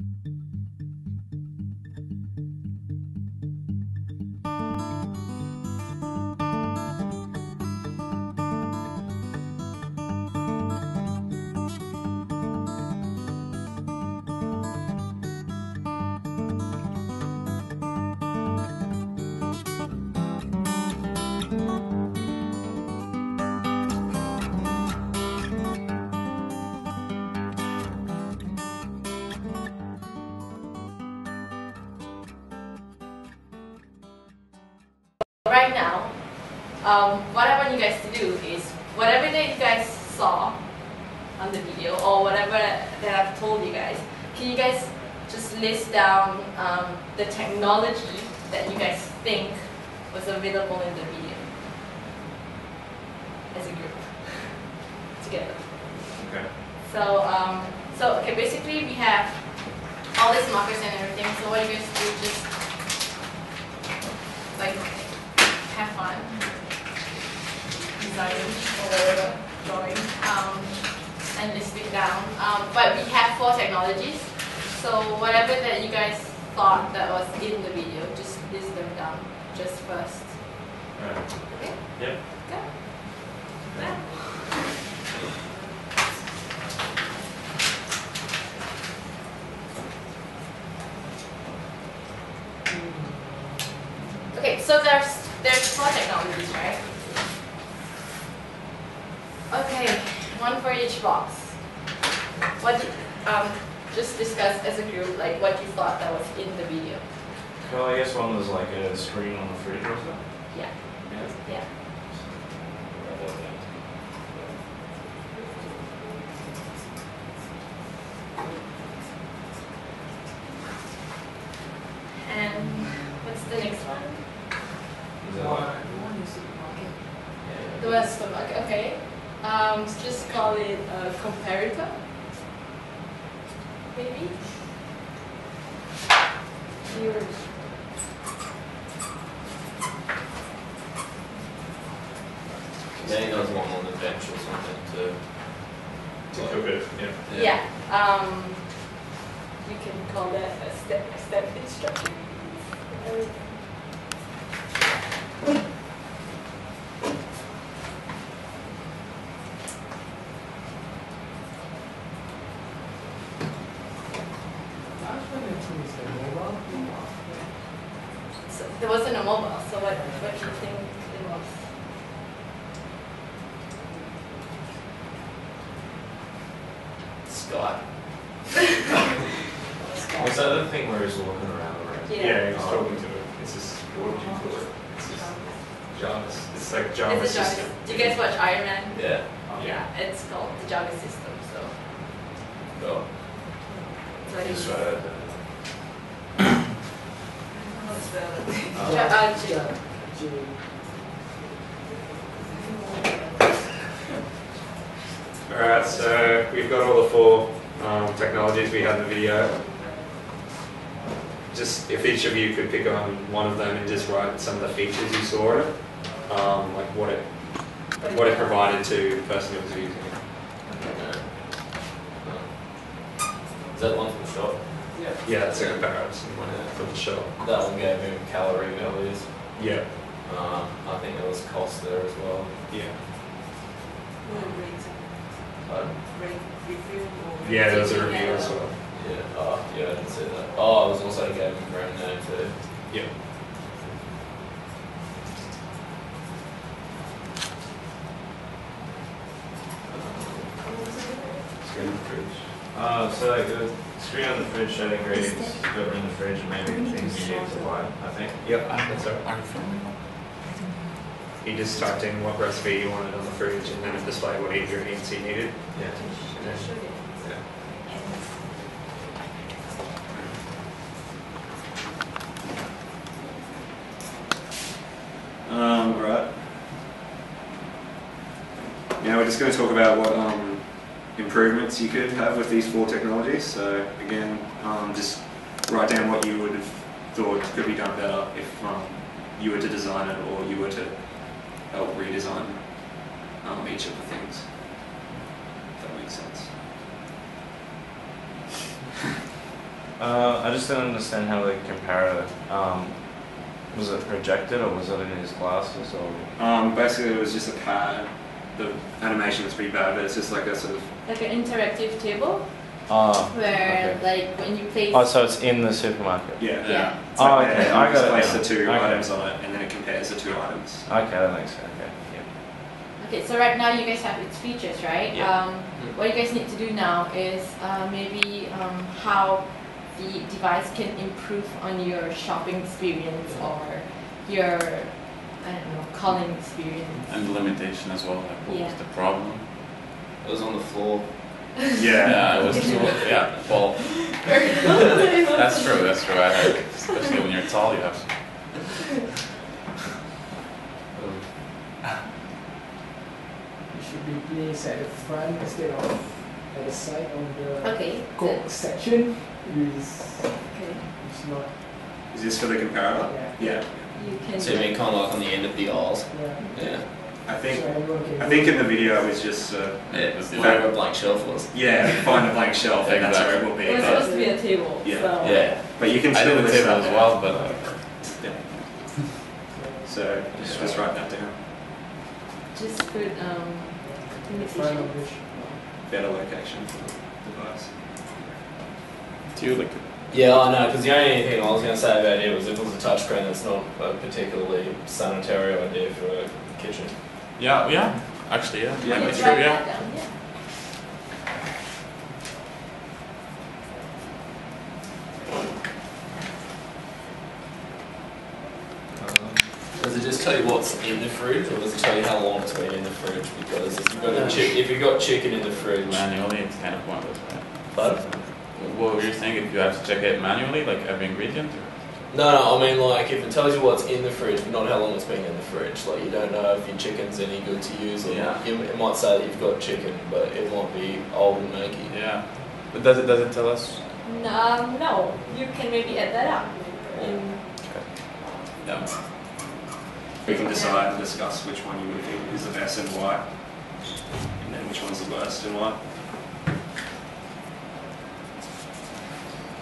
Right now, what I want you guys to do is whatever that you guys saw on the video or whatever that I've told you guys, can you guys just list down the technology that you guys think was available in the video as a group together. Okay. So okay, basically we have all these markers and everything. So what you guys do, just like have fun designing or whatever, drawing, and list it down. But we have 4 technologies. So whatever that you guys thought that was in the video, just list them down just first. Alright. Okay? Yep. Go. Yeah. Okay, so there's 4 technologies, right? Okay, one for each box. What just discuss as a group, like what you thought that was in the video. Well, I guess one was like a screen on the fridge or something. Yeah. Yeah. Yeah. And what's the next one? Is that like, The West supermarket, okay. Just call it a comparator, maybe? Viewers. Yeah, he does one on the bench or something to cook it? Yeah. Yeah. You can call that a step instruction. So there wasn't a mobile, so what do you think it was? Skype. Was that the thing where he's walking around? Yeah, he was talking to it. It's just, what would you call it? It's just Java. It's like Java It's a Java. system. Do you guys watch Iron Man? Yeah. Yeah, it's called the Java system. So. Oh. So Just it's- try to. what's the- Alright, so we've got all the 4 technologies we had in the video. Just if each of you could pick on one of them and just write some of the features you saw in it, like what it provided to the person who was using it. Is that one from the shop? Yeah, that's a comparison one from the shop. That one gave me calorie values. Yeah. I think there was cost there as well. Yeah. Pardon? Yeah, there was a review as well. Yeah. Yeah, I didn't see that. Oh, it was also gave me brand name too. Yeah. Screen on the fridge. So like the screen on the fridge showed ingredients that were in the fridge and maybe things you need to buy, I think. Yep, that's right. He just typed in what recipe he wanted on the fridge and then it displayed what ingredients he needed. Yeah. And then, yeah. Right. Now we're just going to talk about what improvements you could have with these 4 technologies. So again, just write down what you would have thought could be done better if you were to design it or you were to help redesign each of the things. If that makes sense. I just didn't understand how the comparator, was it projected or was it in his glasses or? Basically, it was just a pad. The animation was pretty bad, but it's just like a sort of Like an interactive table Oh, where, okay. like, when you place. Oh, so it's in the supermarket? yeah. Yeah. It's like Oh, there, okay, you I just got it place now. the two Okay. items on it, and then it compares the two items. Okay, that makes sense. Okay, yeah. Okay, so right now you guys have its features, right? Yeah. What you guys need to do now is maybe how the device can improve on your shopping experience or your, I don't know, calling experience. And the limitation as well, like what Yeah. was the problem? It was on the floor. Yeah, it was yeah, well, that's true, I heard. Especially when you're tall, you have to. It should be placed at the front instead of at the side of the Okay. Coke section. Okay. It's not. Is this for the comparator? Yeah. Yeah. You can. So you mean kind of like on the end of the aisles? Yeah. Yeah. I think So everyone can. I think in the video it was just Yeah, where a blank shelf was. yeah, find a blank shelf and that's where it will be. It was But, supposed to be a table. Yeah. So. Yeah. but you can I still did the list table that as there. well, but Yeah. So just write that down. Just put In front limitation. of which. Better location for the device. do you like Yeah, I know, because the only thing I was going to say about it was if it was a touchscreen, it's not a particularly sanitary idea for a kitchen. yeah, actually, yeah, Yeah, that's Just true, write yeah. that down, yeah. Does it just tell you what's in the fridge, or does it tell you how long it's been in the fridge? Because if you've got chicken in the fridge, Manually, it's kind of pointless, right? but What were you saying, if you have to check it manually, like every ingredient? Or? no, I mean like if it tells you what's in the fridge, but not how long it's been in the fridge. Like you don't know if your chicken's any good to use or not. It might say that you've got chicken, but it might be old and manky. Yeah. But does it tell us? No, you can maybe add that up. Yeah. We can decide and discuss which one you would think is the best and why, and then which one's the worst and why.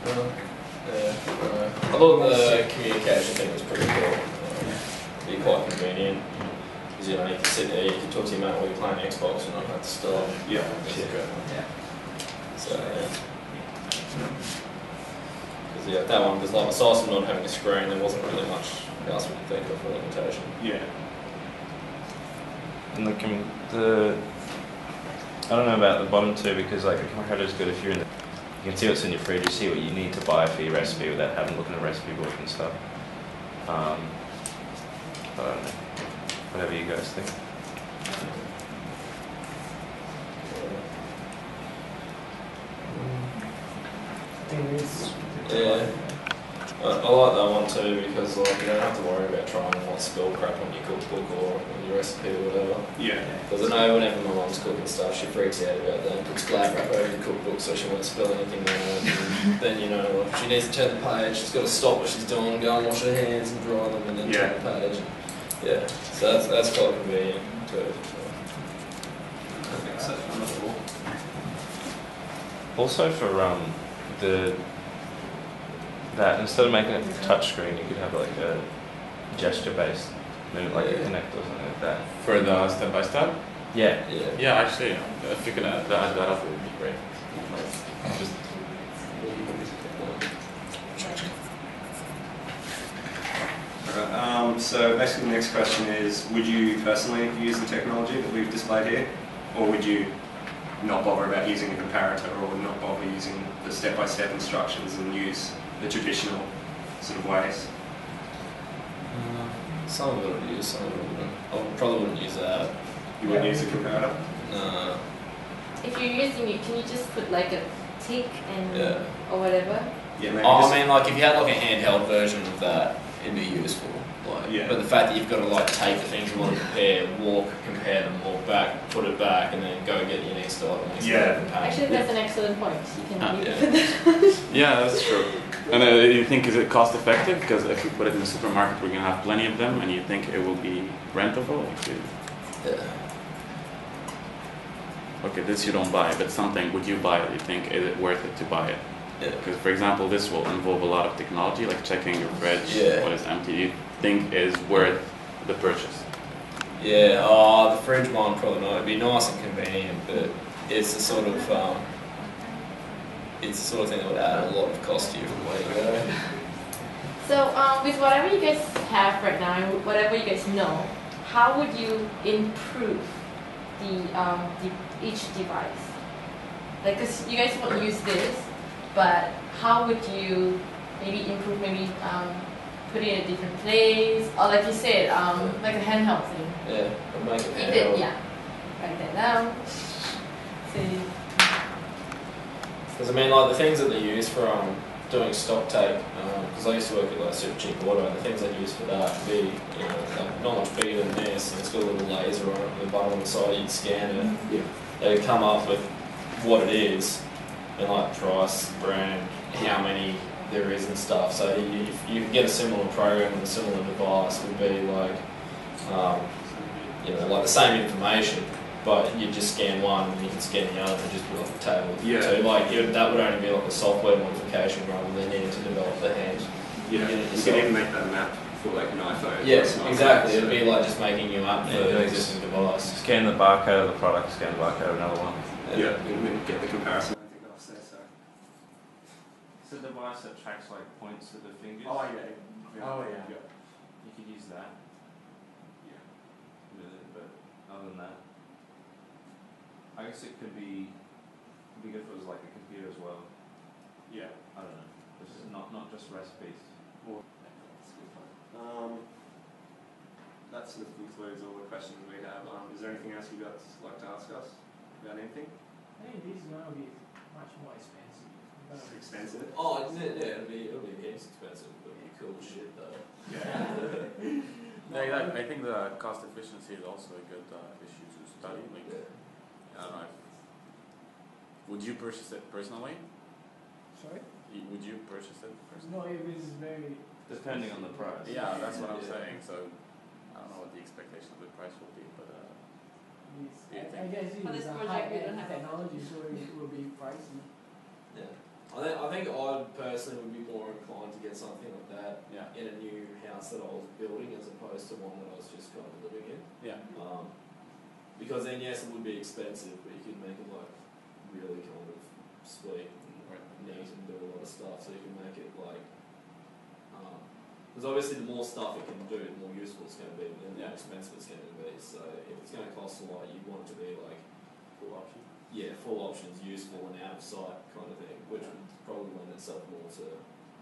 Yeah, I thought the communication thing was pretty cool. Be quite convenient. Because you know, you can sit there, you can talk to your mate while you're playing Xbox and not have to stop. Yeah. So, yeah. Because yeah, that one, because like aside from not having a screen, there wasn't really much else we could think of for limitation. Yeah. And I don't know about the bottom two because like the comparator is good if you're in the, you can see what's in your fridge, you see what you need to buy for your recipe without having to look in a recipe book and stuff. I don't know. Whatever you guys think. Yeah. I like that one too because like you don't have to worry about trying to not spill crap on your cookbook or on your recipe or whatever. Yeah. Because I know whenever my mum's cooking stuff, she freaks out about that and puts glad wrap over the cookbook so she won't spill anything on it. And then you know, if she needs to turn the page, she's got to stop what she's doing, go and wash her hands and dry them, and then turn the page. Yeah, so that's quite convenient too. I think so. Wonderful. Also for that instead of making it touchscreen, you could have like a gesture-based move, like a connect or something like that. For the step by step? Yeah. Yeah. Yeah, actually, if you can add that up, it would be great. Just Alright, so basically the next question is, would you personally use the technology that we've displayed here? Or would you not bother about using a comparator or not bother using the step-by-step instructions and use the traditional sort of ways? Some of it would use, some of it wouldn't. I probably wouldn't use that. You wouldn't use a comparator? No. If you're using it, can you just put like a tick and Yeah. or whatever? Yeah, maybe Oh, just, I mean, like if you had like a handheld version of that, it'd be useful. Like, Yeah. But the fact that you've got to like take the things you want to compare, compare them, walk back, put it back, and then go get your next item. Yeah. Actually, that's an excellent point. You can maybe yeah. put that. yeah, that's true. And you think, is it cost effective? Because if you put it in the supermarket, we're gonna have plenty of them, and you think it will be rentable? If you, Yeah. okay, this you don't buy, but something, would you buy it? You think, is it worth it to buy it? Yeah. Because, for example, this will involve a lot of technology, like checking your fridge, Yeah. what is empty. Do you think is worth the purchase? Yeah, the fridge one probably not. It'd be nice and convenient, but it's the sort of thing that would add a lot of cost to you from where you go. So with whatever you guys have right now, and whatever you guys know, how would you improve the each device? Like, cause you guys won't use this, but how would you maybe improve? Maybe put it in a different place, or like you said, like a handheld thing. Yeah, but make it Keep handheld. it, yeah. Write that down. See. Because I mean, like the things that they use for doing stock take, because I used to work at like Super Cheap Auto, and the things they use for that would be, you know, like not much bigger than this, and it's got a little laser on it with a button on the side. You'd scan it. Yeah. They come up with what it is, and like price, brand, how many there is and stuff. So you can get a similar program with a similar device would be like, you know, like the same information, but you just scan one and you can scan the other and just be like a table. Yeah. So like that would only be like a software modification rather than needing to develop the hand. Yeah, you can even make that map for like an iPhone. Yes, or a smartphone, exactly. so- It'd be like just making you up for Yeah, the like existing device. Scan the barcode of the product, scan the barcode of another one. Yeah, you can get the comparison. I think I'll say so. It's a device that tracks like points with the fingers. Oh yeah. Oh yeah. You could use that. Yeah. With it, but other than that, I guess it could be good if it was like a computer as well. Yeah. I don't know. This is not just recipes. That's a good point. That sort of concludes all the questions we have. Is there anything else you'd like to ask us about anything? I think this is gonna be much more expensive. It's expensive. Oh yeah, it'll be heaps expensive, but it'll be cool shit though. Yeah, exactly. I think the cost efficiency is also a good issue to study. Like, I don't know. Would you purchase it personally? Sorry? Would you purchase it personally? No, it is very. Depending on the price. Yeah, that's what I'm Yeah. saying. So I don't know what the expectation of the price will be, but It's, Do you I think? guess it For is this a project, we don't high-end have technology, so it will be pricey. Yeah. I think I personally would be more inclined to get something like that yeah, in a new house that I was building as opposed to one that I was just kind of living in. yeah, Because then yes, it would be expensive, but you could make it like really kind of sweet and neat and do a lot of stuff. So you can make it like, because obviously the more stuff it can do, the more useful it's going to be, and the more expensive it's going to be. So if it's going to cost a lot, you'd want it to be like full option. yeah, full options, useful and out of sight kind of thing, which would probably lend itself more to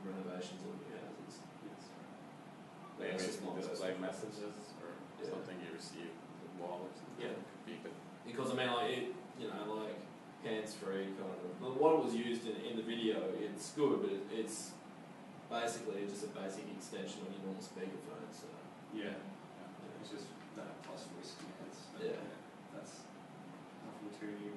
renovations of new houses. Yes. Yeah, Maybe it's just not display personal. messages or Yeah. something you receive the wall or something. Yeah. Could be, but Because I mean, like it, you know, like hands-free kind of. But what it was used in the video, it's good, but it's basically just a basic extension of your normal speakerphone. So Yeah. It's just that plus voice commands. Yeah. That's nothing too new.